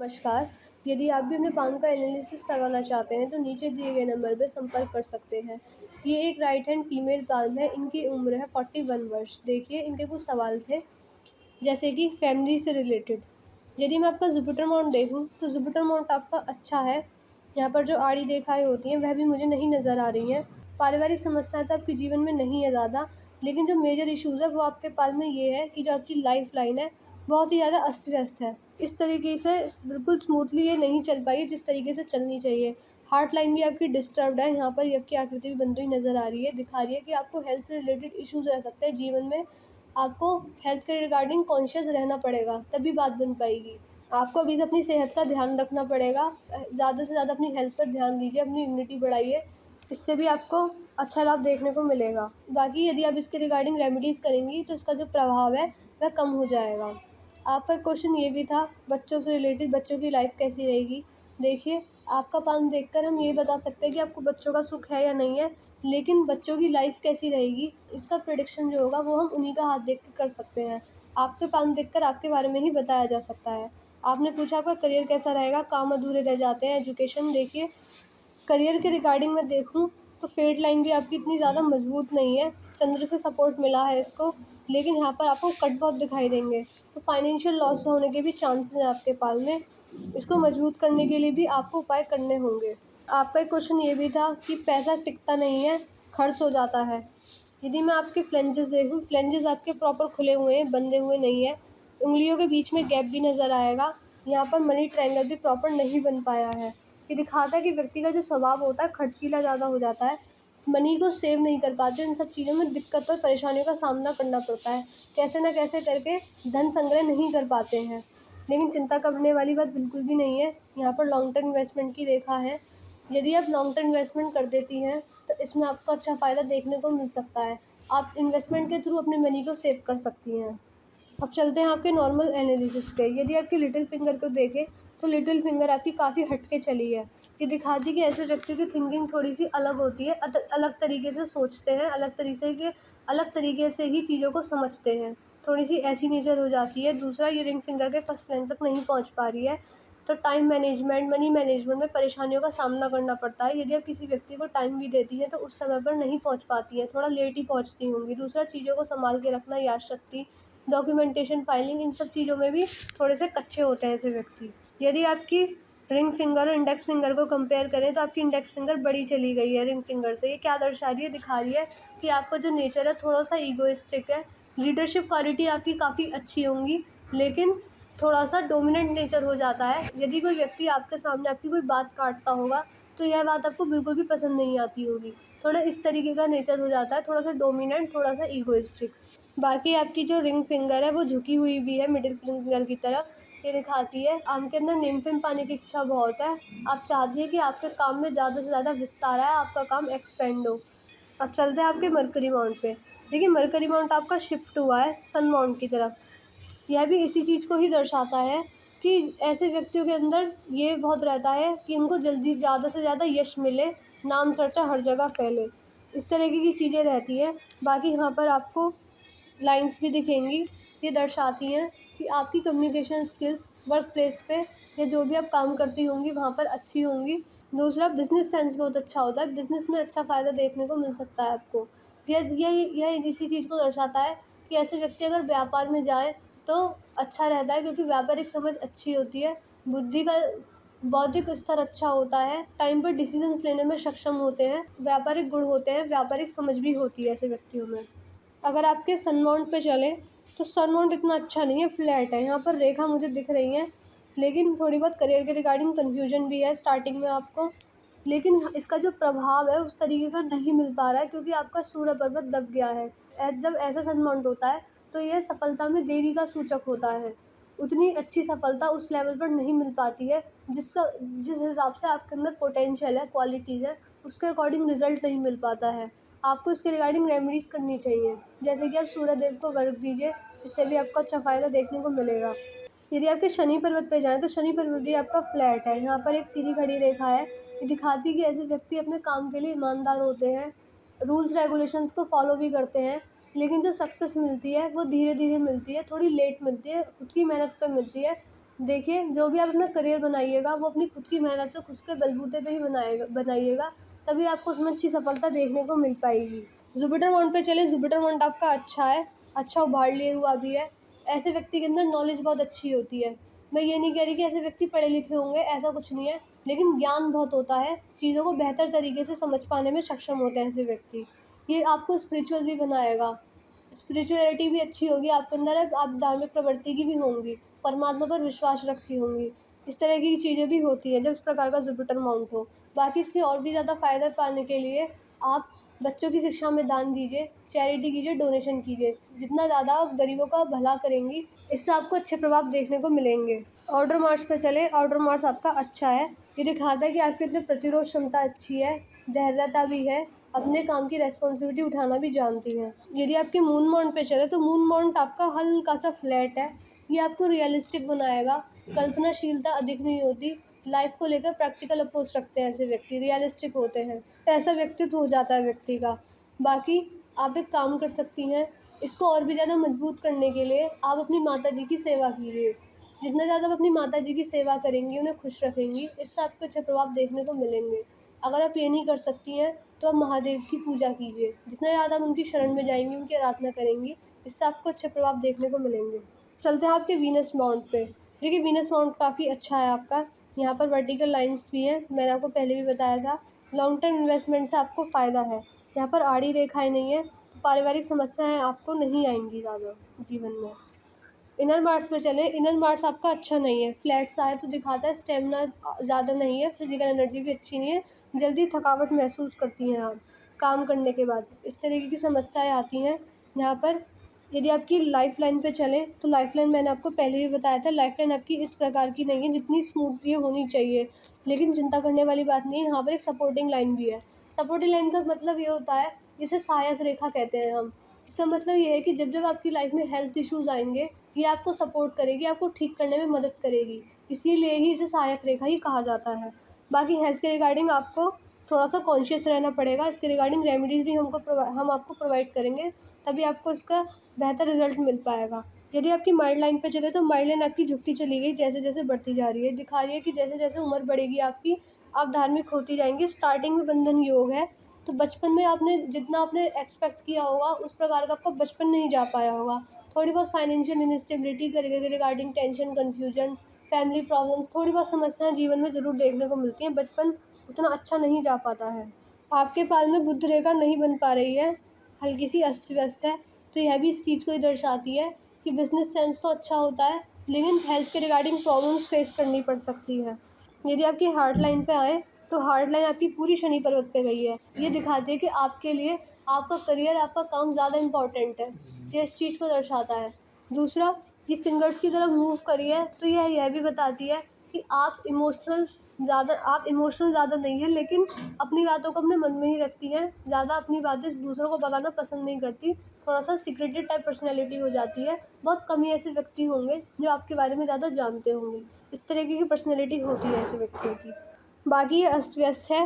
नमस्कार। यदि आप भी अपने पाम का एनालिसिस करवाना चाहते हैं तो नीचे दिए गए नंबर पर संपर्क कर सकते हैं। ये एक राइट हैंड फीमेल पाम है। इनकी उम्र है 41 वर्ष। देखिए इनके कुछ सवाल थे, जैसे कि फैमिली से रिलेटेड। यदि मैं आपका जुपिटर माउंट देखूं तो जुपिटर माउंट आपका अच्छा है। यहाँ पर जो आड़ी रेखाएं होती हैं वह भी मुझे नहीं नज़र आ रही हैं। पारिवारिक समस्याएं तो आपके जीवन में नहीं है ज़्यादा, लेकिन जो मेजर इश्यूज़ है वो आपके पास में ये है कि जो आपकी लाइफ लाइन है बहुत ही ज़्यादा अस्त व्यस्त है। इस तरीके से बिल्कुल स्मूथली ये नहीं चल पाई जिस तरीके से चलनी चाहिए। हार्ट लाइन भी आपकी डिस्टर्ब्ड है। यहाँ पर आपकी आकृति भी बनती हुई नज़र आ रही है, दिखा रही है कि आपको हेल्थ से रिलेटेड इश्यूज़ रह सकते हैं जीवन में। आपको हेल्थ के रिगार्डिंग कॉन्शियस रहना पड़ेगा, तभी बात बन पाएगी। आपको अभी से अपनी सेहत का ध्यान रखना पड़ेगा। ज़्यादा से ज़्यादा अपनी हेल्थ पर ध्यान दीजिए, अपनी इम्यूनिटी बढ़ाइए। इससे भी आपको अच्छा लाभ देखने को मिलेगा। बाकी यदि आप इसके रिगार्डिंग रेमेडीज़ करेंगी तो इसका जो प्रभाव है वह कम हो जाएगा। आपका क्वेश्चन ये भी था बच्चों से रिलेटेड, बच्चों की लाइफ कैसी रहेगी। देखिए आपका पाम देखकर हम ये बता सकते हैं कि आपको बच्चों का सुख है या नहीं है, लेकिन बच्चों की लाइफ कैसी रहेगी इसका प्रेडिक्शन जो होगा वो हम उन्हीं का हाथ देख कर सकते हैं। आपके पाम देखकर आपके बारे में ही बताया जा सकता है। आपने पूछा आपका करियर कैसा रहेगा, काम अधूरे रह जाते हैं, एजुकेशन। देखिए करियर के रिगार्डिंग मैं देखूँ तो फेट लाइन भी आपकी इतनी ज़्यादा मजबूत नहीं है। चंद्र से सपोर्ट मिला है इसको, लेकिन यहाँ पर आपको कट बहुत दिखाई देंगे। तो फाइनेंशियल लॉस होने के भी चांसेस हैं आपके पाल में। इसको मजबूत करने के लिए भी आपको उपाय करने होंगे। आपका एक क्वेश्चन ये भी था कि पैसा टिकता नहीं है, खर्च हो जाता है। यदि मैं आपके फ्लेंजेस देखूँ, फ्लेंजेस आपके प्रॉपर खुले हुए हैं, बंधे हुए नहीं है। उंगलियों के बीच में गैप भी नज़र आएगा। यहाँ पर मनी ट्रायंगल भी प्रॉपर नहीं बन पाया है। ये दिखाता है कि व्यक्ति का जो स्वभाव होता है खर्चीला ज़्यादा हो जाता है। मनी को सेव नहीं कर पाते। इन सब चीज़ों में दिक्कत और परेशानियों का सामना करना पड़ता है। कैसे ना कैसे करके धन संग्रह नहीं कर पाते हैं। लेकिन चिंता करने वाली बात बिल्कुल भी नहीं है। यहाँ पर लॉन्ग टर्म इन्वेस्टमेंट की रेखा है। यदि आप लॉन्ग टर्म इन्वेस्टमेंट कर देती हैं तो इसमें आपको अच्छा फ़ायदा देखने को मिल सकता है। आप इन्वेस्टमेंट के थ्रू अपने मनी को सेव कर सकती हैं। अब चलते हैं आपके नॉर्मल एनालिसिस पे। यदि आपकी लिटिल फिंगर को देखें तो लिटिल फिंगर आपकी काफ़ी हट के चली है। ये दिखाती है कि ऐसे व्यक्ति की थिंकिंग थोड़ी सी अलग होती है, अलग तरीके से सोचते हैं, अलग तरीके से ही चीज़ों को समझते हैं। थोड़ी सी ऐसी नेचर हो जाती है। दूसरा, ये रिंग फिंगर के फर्स्ट प्लेन तक नहीं पहुंच पा रही है, तो टाइम मैनेजमेंट, मनी मैनेजमेंट में परेशानियों का सामना करना पड़ता है। यदि आप किसी व्यक्ति को टाइम भी देती हैं तो उस समय पर नहीं पहुंच पाती हैं, थोड़ा लेट ही पहुंचती होंगी। दूसरा, चीज़ों को संभाल के रखना, याद शक्ति, डॉक्यूमेंटेशन, फाइलिंग, इन सब चीज़ों में भी थोड़े से कच्चे होते हैं ऐसे व्यक्ति। यदि आपकी रिंग फिंगर और इंडेक्स फिंगर को कंपेयर करें तो आपकी इंडेक्स फिंगर बड़ी चली गई है रिंग फिंगर से। ये क्या दर्शा रही है? दिखा रही है कि आपका जो नेचर है थोड़ा सा ईगोइस्टिक है। लीडरशिप क्वालिटी आपकी काफ़ी अच्छी होंगी, लेकिन थोड़ा सा डोमिनेंट नेचर हो जाता है। यदि कोई व्यक्ति आपके सामने आपकी कोई बात काटता होगा तो यह बात आपको बिल्कुल भी पसंद नहीं आती होगी। थोड़ा इस तरीके का नेचर हो जाता है, थोड़ा सा डोमिनेंट, थोड़ा सा ईगोइस्टिक। बाकी आपकी जो रिंग फिंगर है वो झुकी हुई भी है मिडिल फिंगर की तरफ। ये दिखाती है आपके अंदर नेम फेम पाने की इच्छा बहुत है। आप चाहती है कि आपके काम में ज़्यादा से ज़्यादा विस्तार आए, आपका काम एक्सपेंड हो। अब चलते हैं आपके मरकरी माउंट पे। देखिए मरकरी माउंट आपका शिफ्ट हुआ है सन माउंट की तरफ। यह भी इसी चीज़ को ही दर्शाता है कि ऐसे व्यक्तियों के अंदर ये बहुत रहता है कि उनको जल्दी ज़्यादा से ज़्यादा यश मिले, नाम चर्चा हर जगह फैले, इस तरीके की चीज़ें रहती हैं। बाकी यहाँ पर आपको लाइंस भी दिखेंगी। ये दर्शाती हैं कि आपकी कम्युनिकेशन स्किल्स वर्क प्लेस पे या जो भी आप काम करती होंगी वहाँ पर अच्छी होंगी। दूसरा, बिजनेस सेंस बहुत अच्छा होता है। बिजनेस में अच्छा फ़ायदा देखने को मिल सकता है आपको। यह इसी चीज़ को दर्शाता है कि ऐसे व्यक्ति अगर व्यापार में जाए तो अच्छा रहता है, क्योंकि व्यापारिक समझ अच्छी होती है, बुद्धि का बौद्धिक स्तर अच्छा होता है, टाइम पर डिसीजंस लेने में सक्षम होते हैं, व्यापारिक गुण होते हैं, व्यापारिक समझ भी होती है ऐसे व्यक्तियों में। अगर आपके सन माउंट पे चलें तो सन माउंट इतना अच्छा नहीं है, फ्लैट है। यहाँ पर रेखा मुझे दिख रही है, लेकिन थोड़ी बहुत करियर के रिगार्डिंग कन्फ्यूजन भी है स्टार्टिंग में आपको। लेकिन इसका जो प्रभाव है उस तरीके का नहीं मिल पा रहा है, क्योंकि आपका सूर्य पर्वत दब गया है। जब ऐसा सन माउंट होता है तो यह सफलता में देरी का सूचक होता है। उतनी अच्छी सफलता उस लेवल पर नहीं मिल पाती है जिस हिसाब से आपके अंदर पोटेंशियल है, क्वालिटीज़ है, उसके अकॉर्डिंग रिजल्ट नहीं मिल पाता है। आपको इसके रिगार्डिंग रेमेडीज़ करनी चाहिए, जैसे कि आप सूर्य देव को वर्क दीजिए, इससे भी आपको अच्छा फ़ायदा देखने को मिलेगा। यदि आपके शनि पर्वत पे जाएँ तो शनि पर्वत भी आपका फ्लैट है। यहाँ पर एक सीधी खड़ी रेखा है। ये दिखाती है कि ऐसे व्यक्ति अपने काम के लिए ईमानदार होते हैं, रूल्स रेगुलेशंस को फॉलो भी करते हैं, लेकिन जो सक्सेस मिलती है वो धीरे-धीरे मिलती है, थोड़ी लेट मिलती है, खुद की मेहनत पे मिलती है। देखिए, जो भी आप अपना करियर बनाइएगा वो अपनी खुद की मेहनत से खुद के बलबूते पे ही बनाइएगा, तभी आपको उसमें अच्छी सफलता देखने को मिल पाएगी। जुपिटर माउंट पे चले, जुपिटर माउंट आपका अच्छा है, अच्छा उभार लिए हुआ भी है। ऐसे व्यक्ति के अंदर नॉलेज बहुत अच्छी होती है। मैं ये नहीं कह रही कि ऐसे व्यक्ति पढ़े लिखे होंगे, ऐसा कुछ नहीं है, लेकिन ज्ञान बहुत होता है, चीज़ों को बेहतर तरीके से समझ पाने में सक्षम होते हैं ऐसे व्यक्ति। ये आपको स्पिरिचुअल भी बनाएगा, स्पिरिचुअलिटी भी अच्छी होगी आपके अंदर, आप धार्मिक प्रवृत्ति की भी होंगी, परमात्मा पर विश्वास रखती होंगी। इस तरह की चीज़ें भी होती हैं जब इस प्रकार का जुपिटर माउंट हो। बाकी इसके और भी ज़्यादा फ़ायदा पाने के लिए आप बच्चों की शिक्षा में दान दीजिए, चैरिटी कीजिए, डोनेशन कीजिए। जितना ज़्यादा आप गरीबों का भला करेंगी, इससे आपको अच्छे प्रभाव देखने को मिलेंगे। आउटर मार्स पे चले, आउटर मार्स आपका अच्छा है। ये दिखाता है कि आपके अंदर प्रतिरोध क्षमता अच्छी है, धैर्यता भी है, अपने काम की रिस्पॉन्सिबिलिटी उठाना भी जानती हैं। यदि आपके मून माउंट पे चले तो मून माउंट आपका हल्का सा फ्लैट है। ये आपको रियलिस्टिक बनाएगा, कल्पनाशीलता अधिक नहीं होती, लाइफ को लेकर प्रैक्टिकल अप्रोच रखते हैं ऐसे व्यक्ति, रियलिस्टिक होते हैं, ऐसा व्यक्तित्व हो जाता है व्यक्ति का। बाकी आप एक काम कर सकती हैं, इसको और भी ज़्यादा मजबूत करने के लिए आप अपनी माता जी की सेवा कीजिए। जितना ज़्यादा आप अपनी माता जी की सेवा करेंगी, उन्हें खुश रखेंगी, इससे आपको अच्छे प्रभाव देखने को मिलेंगे। अगर आप ये नहीं कर सकती हैं तो आप महादेव की पूजा कीजिए। जितना ज़्यादा आप उनकी शरण में जाएंगी, उनकी आराधना करेंगी, इससे आपको अच्छे प्रभाव देखने को मिलेंगे। चलते हैं आपके वीनस माउंट पे। देखिए, वीनस माउंट काफ़ी अच्छा है आपका। यहाँ पर वर्टिकल लाइंस भी हैं, मैंने आपको पहले भी बताया था। लॉन्ग टर्म इन्वेस्टमेंट से आपको फ़ायदा है। यहाँ पर आड़ी रेखाएं नहीं है, तो पारिवारिक समस्याएं आपको नहीं आएंगी ज़्यादा जीवन में। इनर मार्स पे चले, इनर मार्स आपका अच्छा नहीं है, फ्लैट सा है, तो दिखाता है स्टेमिना ज़्यादा नहीं है, फिजिकल एनर्जी भी अच्छी नहीं है, जल्दी थकावट महसूस करती हैं आप काम करने के बाद, इस तरीके की समस्याएं आती हैं यहाँ पर। यदि आपकी लाइफ लाइन पे चलें तो लाइफ लाइन मैंने आपको पहले भी बताया था, लाइफ लाइन आपकी इस प्रकार की नहीं है जितनी स्मूथ ये होनी चाहिए, लेकिन चिंता करने वाली बात नहीं है, यहाँ पर एक सपोर्टिंग लाइन भी है। सपोर्टिंग लाइन का मतलब ये होता है, इसे सहायक रेखा कहते हैं हम। इसका मतलब ये है कि जब जब आपकी लाइफ में हेल्थ इश्यूज आएंगे, ये आपको सपोर्ट करेगी, आपको ठीक करने में मदद करेगी, इसीलिए ही इसे सहायक रेखा ही कहा जाता है। बाकी हेल्थ के रिगार्डिंग आपको थोड़ा सा कॉन्शियस रहना पड़ेगा, इसके रिगार्डिंग रेमेडीज़ भी हम आपको प्रोवाइड करेंगे, तभी आपको इसका बेहतर रिजल्ट मिल पाएगा। यदि आपकी माइल्ड लाइन पे चले तो माइल्ड लाइन आपकी झुकती चली गई, जैसे जैसे बढ़ती जा रही है, दिखा रही है कि जैसे जैसे उम्र बढ़ेगी आपकी, आप धार्मिक होती जाएंगी। स्टार्टिंग में बंधन योग है, तो बचपन में आपने जितना आपने एक्सपेक्ट किया होगा उस प्रकार का आपका बचपन नहीं जा पाया होगा। थोड़ी बहुत फाइनेंशियल इनस्टेबिलिटी के regarding tension, confusion, family problems, थोड़ी बहुत समस्याएं जीवन में ज़रूर देखने को मिलती हैं। बचपन उतना अच्छा नहीं जा पाता है। आपके पाल में बुध रेखा नहीं बन पा रही है, हल्की सी अस्त व्यस्त है, तो यह भी इस चीज़ को ही दर्शाती है कि बिजनेस सेंस तो अच्छा होता है, लेकिन हेल्थ के रिगार्डिंग प्रॉब्लम्स फेस करनी पड़ सकती है। यदि आपकी हार्ट लाइन पे आए तो हार्ट लाइन आपकी पूरी शनि पर्वत पे गई है। ये दिखाती है कि आपके लिए आपका करियर, आपका काम ज़्यादा इम्पोर्टेंट है, ये इस चीज़ को दर्शाता है। दूसरा, ये फिंगर्स की तरफ मूव करी है, तो यह भी बताती है कि आप इमोशनल ज़्यादा नहीं है, लेकिन अपनी बातों को अपने मन में ही रखती हैं, ज़्यादा अपनी बातें दूसरों को बताना पसंद नहीं करती, थोड़ा सा सीक्रेटिव टाइप पर्सनैलिटी हो जाती है। बहुत कम ही ऐसे व्यक्ति होंगे जो आपके बारे में ज़्यादा जानते होंगे, इस तरीके की पर्सनैलिटी होती है ऐसे व्यक्तियों की। बाकी ये अस्त व्यस्त है,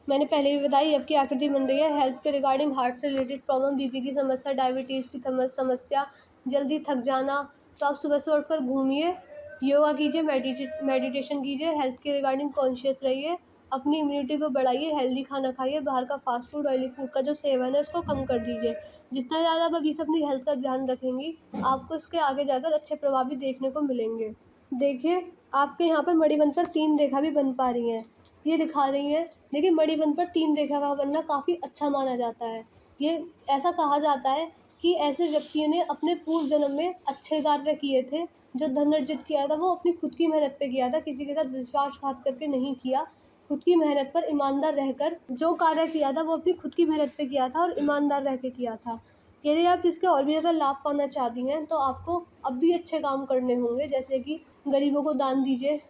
मैंने पहले भी बताई, आपकी आकृति बन रही है। हेल्थ के रिगार्डिंग हार्ट से रिलेटेड प्रॉब्लम, बीपी की समस्या, डायबिटीज़ की समस्या, जल्दी थक जाना, तो आप सुबह से उठकर घूमिए, योगा कीजिए, मेडिटेशन कीजिए, हेल्थ के रिगार्डिंग कॉन्शियस रहिए, अपनी इम्यूनिटी को बढ़ाइए, हेल्दी खाना खाइए, बाहर का फास्ट फूड, ऑयली फूड का जो सेवन है उसको कम कर दीजिए। जितना ज़्यादा आप अभी से अपनी हेल्थ का ध्यान रखेंगी, आपको इसके आगे जाकर अच्छे प्रभाव भी देखने को मिलेंगे। देखिए, आपके यहाँ पर मणिबंध पर 3 रेखा भी बन पा रही हैं, ये दिखा रही हैं। देखिए, मणिबंध पर 3 रेखा का बनना काफ़ी अच्छा माना जाता है। ये ऐसा कहा जाता है कि ऐसे व्यक्तियों ने अपने पूर्व जन्म में अच्छे कार्य किए थे, जो धन अर्जित किया था वो अपनी खुद की मेहनत पे किया था, किसी के साथ विश्वासघात करके नहीं किया। खुद की मेहनत पर ईमानदार रहकर जो कार्य किया था वो अपनी खुद की मेहनत पे किया था और ईमानदार रह के किया था। यदि आप इसके और भी ज़्यादा लाभ पाना चाहती हैं तो आपको अब भी अच्छे काम करने होंगे, जैसे कि गरीबों को दान दीजिए,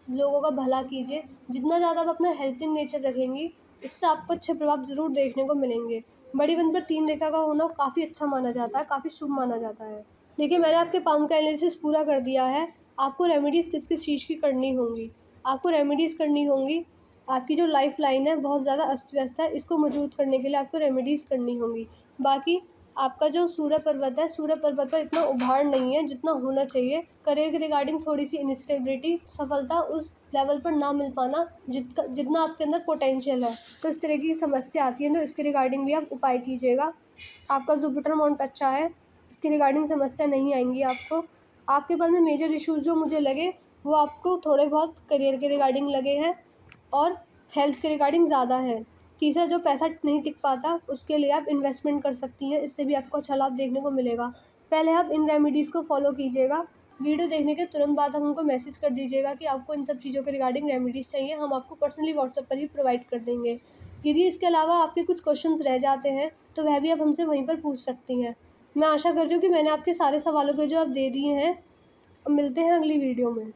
लोगों का भला कीजिए। जितना ज़्यादा आप अपना हेल्पिंग नेचर रखेंगी, इससे आपको अच्छे प्रभाव ज़रूर देखने को मिलेंगे। बड़ी बंद पर 3 रेखा का होना काफ़ी अच्छा माना जाता है, काफ़ी शुभ माना जाता है। देखिए, मैंने आपके पाम का एनालिसिस पूरा कर दिया है। आपको रेमेडीज़ किस किस चीज़ की करनी होंगी, आपको रेमेडीज़ करनी होंगी। आपकी जो लाइफ लाइन है बहुत ज़्यादा अस्त व्यस्त है, इसको मजबूत करने के लिए आपको रेमेडीज़ करनी होंगी। बाकी आपका जो सूर्य पर्वत है, सूर्य पर्वत पर इतना उभार नहीं है जितना होना चाहिए। करियर के रिगार्डिंग थोड़ी सी इंस्टेबिलिटी, सफलता उस लेवल पर ना मिल पाना जितना आपके अंदर पोटेंशियल है, तो इस तरह की समस्या आती है। तो इसके रिगार्डिंग भी आप उपाय कीजिएगा। आपका जुपिटर माउंट अच्छा है, इसके रिगार्डिंग समस्या नहीं आएंगी आपको। आपके पास में मेजर इश्यूज जो मुझे लगे वो आपको थोड़े बहुत करियर के रिगार्डिंग लगे हैं और हेल्थ के रिगार्डिंग ज़्यादा है। तीसरा, जो पैसा नहीं टिक पाता उसके लिए आप इन्वेस्टमेंट कर सकती हैं, इससे भी आपको अच्छा लाभ देखने को मिलेगा। पहले आप इन रेमेडीज़ को फॉलो कीजिएगा। वीडियो देखने के तुरंत बाद हमको मैसेज कर दीजिएगा कि आपको इन सब चीज़ों के रिगार्डिंग रेमेडीज़ चाहिए, हम आपको पर्सनली व्हाट्सएप पर ही प्रोवाइड कर देंगे। यदि इसके अलावा आपके कुछ क्वेश्चंस रह जाते हैं तो वह भी आप हमसे वहीं पर पूछ सकती हैं। मैं आशा कर रही हूँ कि मैंने आपके सारे सवालों के जवाब दे दिए हैं। मिलते हैं अगली वीडियो में।